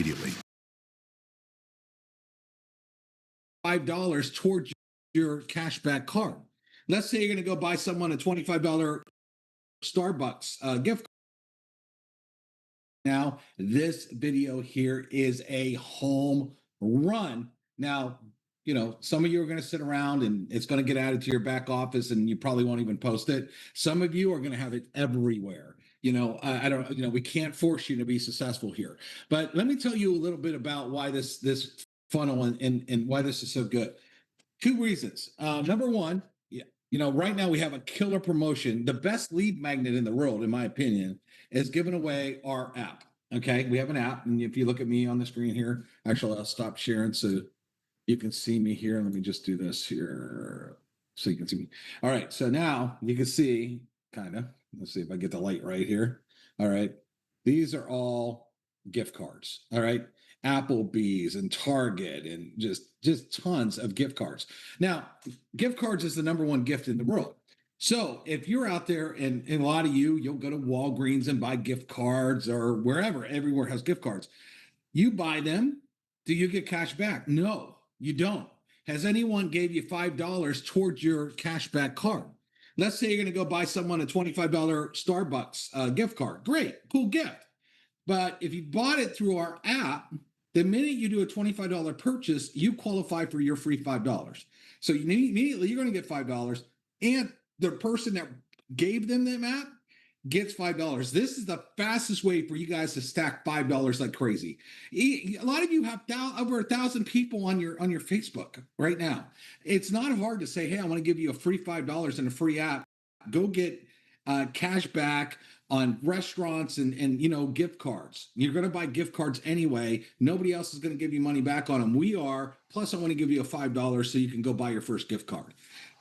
immediately. $5 towards your cashback card. Let's say you're going to go buy someone a $25 Starbucks gift card. Now, this video here is a home run. Now, you know, some of you are going to sit around and it's going to get added to your back office and you probably won't even post it. Some of you are going to have it everywhere. You know, I don't, you know, we can't force you to be successful here. But let me tell you a little bit about why this funnel and why this is so good. Two reasons. Number one, you know, right now we have a killer promotion. The best lead magnet in the world, in my opinion, is giving away our app. Okay, we have an app, and if you look at me on the screen here, actually, I'll stop sharing so you can see me here. Let me just do this here so you can see me. All right, so now you can see, kind of. Let's see if I get the light right here. All right, these are all gift cards. All right, Applebee's and Target and just tons of gift cards. Now, gift cards is the number one gift in the world. So if you're out there and a lot of you'll go to Walgreens and buy gift cards or wherever, everywhere has gift cards. You buy them. Do you get cash back? No, you don't. Has anyone gave you $5 towards your cashback card? Let's say you're going to go buy someone a $25 Starbucks gift card. Great, cool gift. But if you bought it through our app, the minute you do a $25 purchase, you qualify for your free $5. So immediately you're going to get $5, and the person that gave them that app gets $5. This is the fastest way for you guys to stack $5 like crazy. A lot of you have over 1,000 people on your Facebook right now. It's not hard to say, hey, I want to give you a free $5 and a free app. Go get cash back on restaurants and you know, gift cards. You're going to buy gift cards anyway. Nobody else is going to give you money back on them. We are. Plus, I want to give you a $5 so you can go buy your first gift card.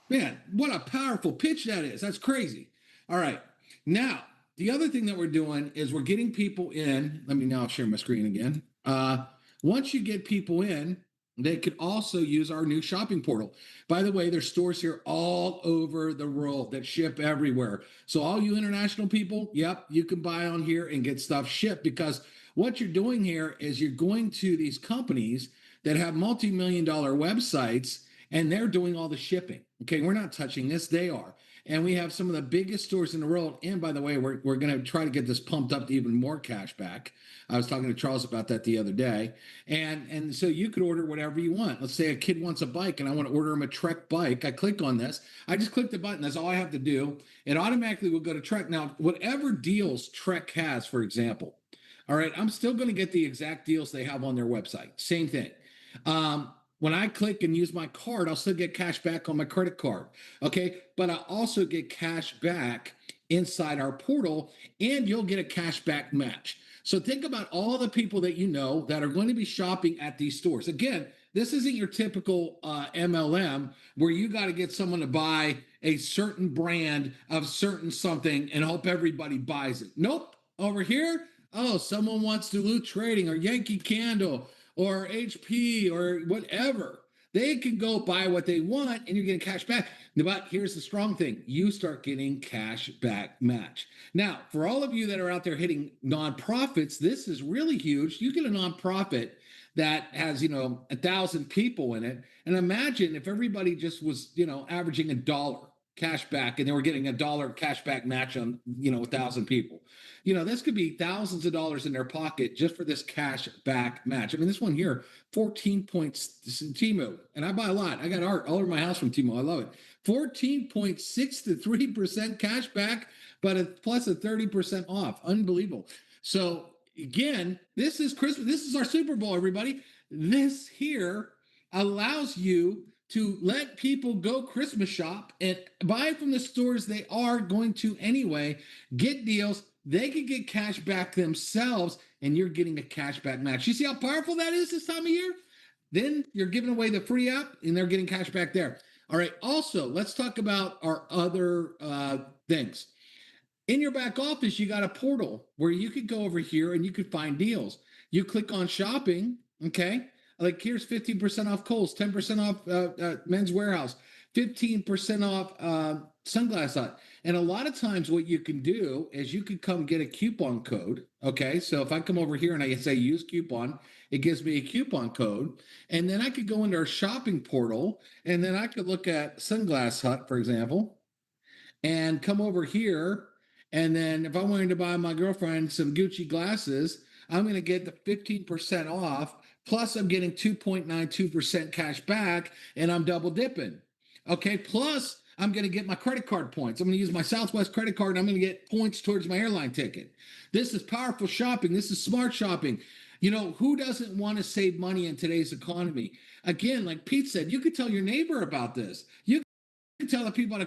Man, what a powerful pitch that is. That's crazy. All right. Now, the other thing that we're doing is we're getting people in. Let me now share my screen again. Once you get people in, they could also use our new shopping portal. By the way, there's stores here all over the world that ship everywhere. So all you international people, yep, you can buy on here and get stuff shipped, because what you're doing here is you're going to these companies that have multi-million-dollar websites and they're doing all the shipping. Okay, we're not touching this, they are. And we have some of the biggest stores in the world. And by the way, we're going to try to get this pumped up to even more cash back. I was talking to Charles about that the other day. And so you could order whatever you want. Let's say a kid wants a bike and I want to order him a Trek bike. I click on this. I just click the button. That's all I have to do. It automatically will go to Trek. Now, whatever deals Trek has, for example, all right, I'm still going to get the exact deals they have on their website. Same thing. When I click and use my card, I'll still get cash back on my credit card. Okay. But I also get cash back inside our portal, and you'll get a cash back match. So think about all the people that you know that are going to be shopping at these stores. Again, this isn't your typical MLM where you got to get someone to buy a certain brand of certain something and hope everybody buys it. Nope. Over here, oh, someone wants Duluth Trading or Yankee Candle or HP or whatever. They can go buy what they want and you're getting cash back. But here's the strong thing. You start getting cash back match. Now, for all of you that are out there hitting nonprofits, this is really huge. You get a nonprofit that has, 1,000 people in it. And imagine if everybody just was, averaging $1 cash back and they were getting $1 cash back match on, 1,000 people. This could be thousands of dollars in their pocket just for this cash back match. I mean, this one here, 14 points, Temu, and I buy a lot. I got art all over my house from Temu. I love it. 14.63% cash back, but plus a 30% off. Unbelievable. So again, this is Christmas. This is our Super Bowl, everybody. This here allows you to let people go Christmas shop and buy from the stores they are going to anyway, get deals. They can get cash back themselves, and you're getting a cash back match. You see how powerful that is this time of year? Then you're giving away the free app, and they're getting cash back there. All right. Also, let's talk about our other things. In your back office, you got a portal where you could go over here and you could find deals. You click on shopping, okay? Like here's 15% off Kohl's, 10% off Men's Warehouse, 15% off Sunglass Hut. And a lot of times, what you can do is you could come get a coupon code. Okay. So if I come over here and I say use coupon, it gives me a coupon code. And then I could go into our shopping portal and then I could look at Sunglass Hut, for example, and come over here. And then if I wanted to buy my girlfriend some Gucci glasses, I'm going to get the 15% off. Plus, I'm getting 2.92% cash back and I'm double dipping. Okay. Plus, I'm going to get my credit card points. I'm going to use my Southwest credit card and I'm going to get points towards my airline ticket. This is powerful shopping. This is smart shopping. You know, who doesn't want to save money in today's economy? Again, like Pete said, you could tell your neighbor about this. You can tell the people at